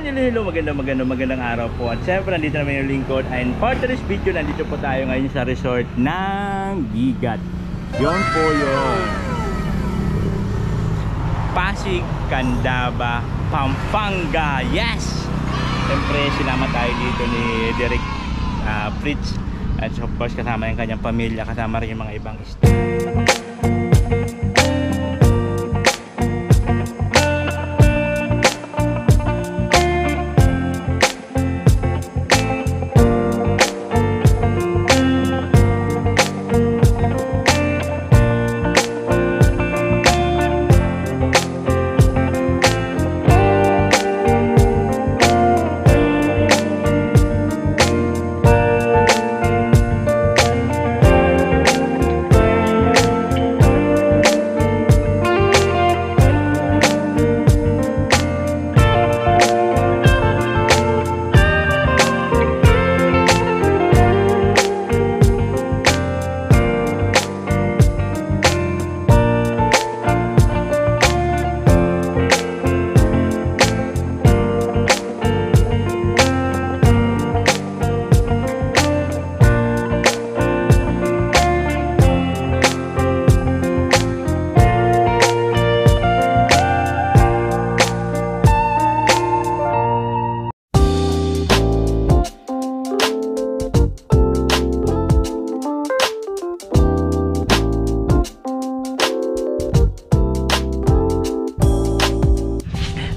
Magandang araw po. At syempre, nandito naman yung lingkod. And for today's video, nandito po tayo ngayon sa resort ng Gigat. Yun po yung Pasig, Candaba, Pampanga. Yes! Siyempre, sinama tayo dito ni Derek Fritz. At of course, kasama yung kanyang pamilya, kasama rin yung mga ibang staff.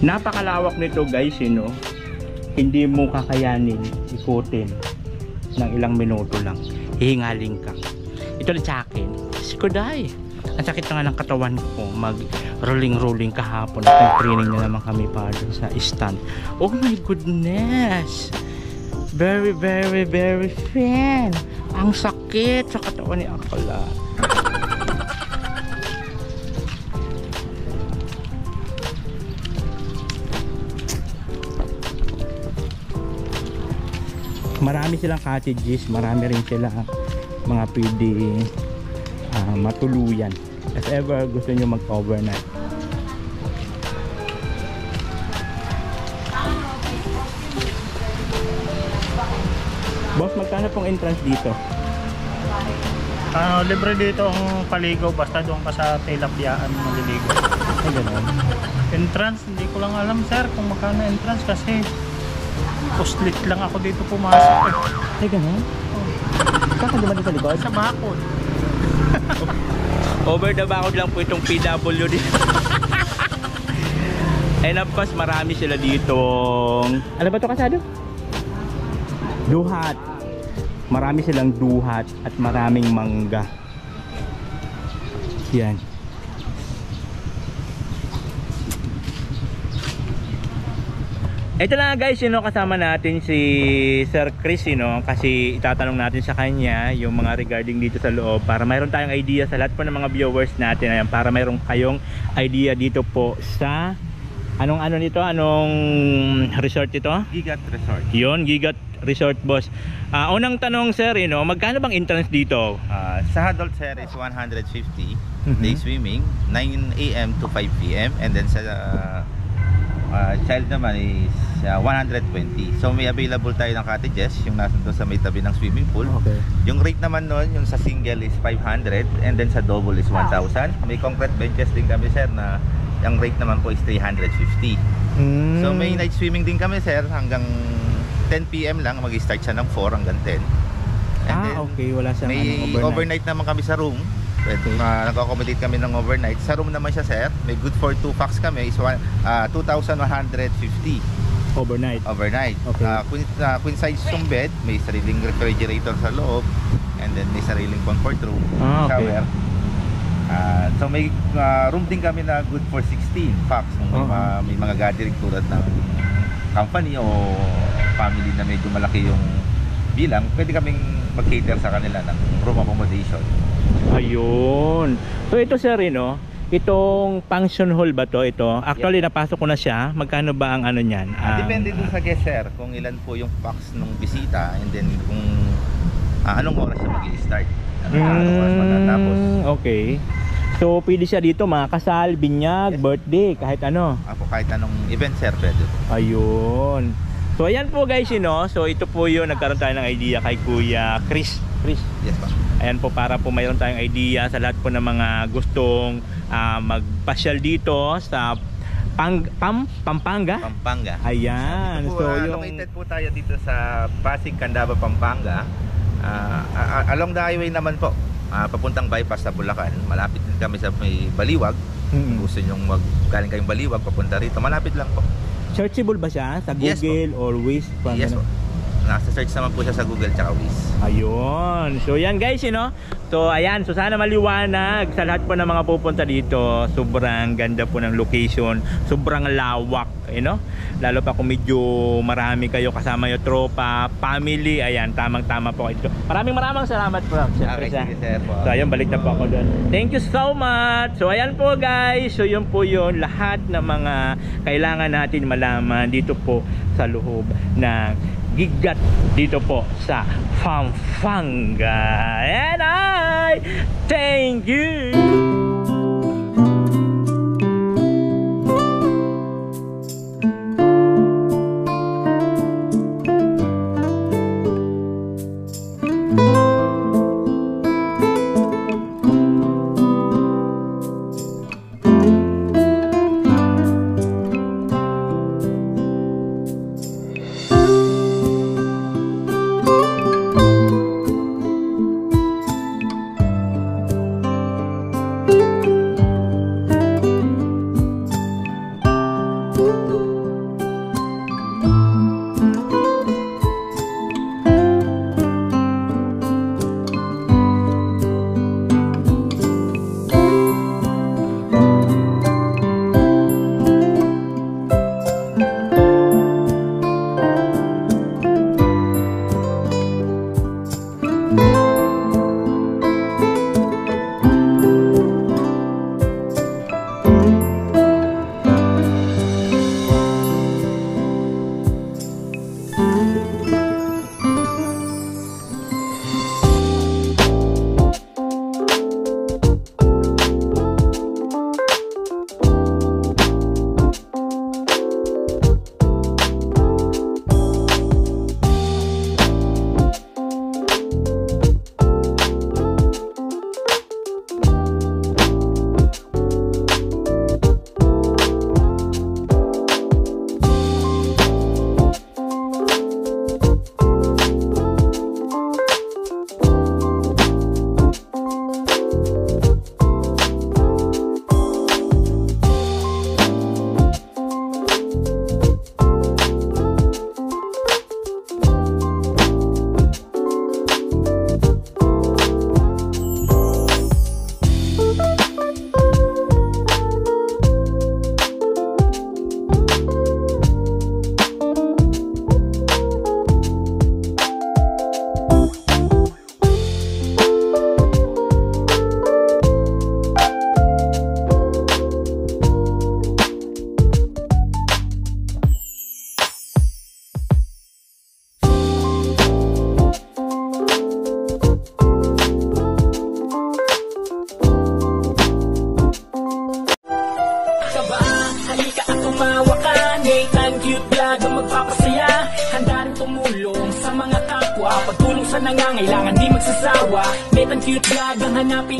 Napakalawak nito guys, hindi mo kakayanin ikutin ng ilang minuto lang, hihingaling ka. Ito na sa akin, sikuday, ang sakit na nga ng katawan ko, mag rolling kahapon at nag-training na naman kami para sa stand. Oh my goodness, very fan, ang sakit sa katawan ni Akala. Marami silang cottages, marami rin sila mga pwede matuluyan if ever gusto nyo mag-overnight. Boss, magkano pong entrance dito? Libre dito ang paligo, basta doon ka sa tilapyaan maliligo. Ay, gano'n. Entrance, hindi ko lang alam sir kung magkano entrance kasi puslit lang ako dito pumasok eh. Ay, gano'n? Saan ka naman dito sa likod? Sa bakod. Over the bakod lang po itong PWD. And of course, marami sila ditong, ano ba ito kasado? Duhat. Marami silang duhat at maraming mangga. Yan. Ito na guys, kasama natin si Sir Chris, kasi itatanong natin sa kanya yung mga regarding dito sa loob para mayroon tayong idea sa lahat po ng mga viewers natin. Ayan, para mayroon kayong idea dito po sa anong resort ito? Gigat Resort. Yon, Gigat Resort, boss. Unang tanong sir, magkano bang entrance dito? Sa adult sir is 150 day swimming, 9 AM to 5 PM, and then sa child naman is 120. So may available tayo ng cottages, yung nasa doon sa may tabi ng swimming pool. Okay. Yung rate naman nun, yung sa single is 500, and then sa double is 1,000. May concrete benches din kami sir na yung rate naman po is 350. So may night swimming din kami sir hanggang 10 PM lang, mag-start siya ng 4 hanggang 10. And then, okay, wala siyang may overnight naman kami sa room. Nag-accommodate kami ng overnight. Sa room naman siya sir, may good for 2 packs kami is 2,150 overnight. Okay. Queen size yung bed, may sariling refrigerator sa loob, and then may sariling comfort room, okay. shower. So may room din kami na good for 16 packs kung may mga gathering tulad ng company o family na medyo malaki yung bilang, pwede kaming mag-cater sa kanila ng room accommodation. Ayun. So ito sir, itong function hall ba to? Ito, actually napasok ko na siya. Magkano ba ang ano niyan? Depende dun sa guest sir kung ilan po yung packs ng bisita, and then kung anong oras siya mag-i-start, anong oras matatapos. Okay. So pwede siya dito mga kasal, binyag, birthday, kahit ano. Apo, kahit anong event sir, pwede po. Ayun. So ayan po guys, so ito po yun, nagkaroon tayo ng idea kay Kuya Chris. Yes po. Ayan po, para po mayroon tayong idea sa lahat po ng mga gustong magpasyal dito sa Pampanga. Ayan. Dito po, So yung located po tayo dito sa Pasig, Candaba, Pampanga. Along the highway naman po, papuntang bypass sa Bulacan. Malapit din kami sa may Baliwag. Kung gusto nyo galing kayong Baliwag papunta rito, malapit lang po. searchable ba siya sa Google or Waze? Yes po. Nasa search naman po siya sa Google tsaka Waze. Ayun. So yan guys, So ayan, so sana maliwanag sa lahat po ng mga pupunta dito. Sobrang ganda po ng location, sobrang lawak, Lalo pa kung medyo marami kayo kasama yung tropa, family, ayan, tamang-tama po ito. Maraming salamat po. Okay, sige sir po. So ayan, balik na po ako doon. Thank you so much. So ayan po guys, so yun po yun, lahat ng mga kailangan natin malaman dito po sa loob ng Gigat dito po sa Pampanga. And I thank you. Pagtulong sa nangangailangan, di magsasawa. Net and Cute Vlog ang hanapin.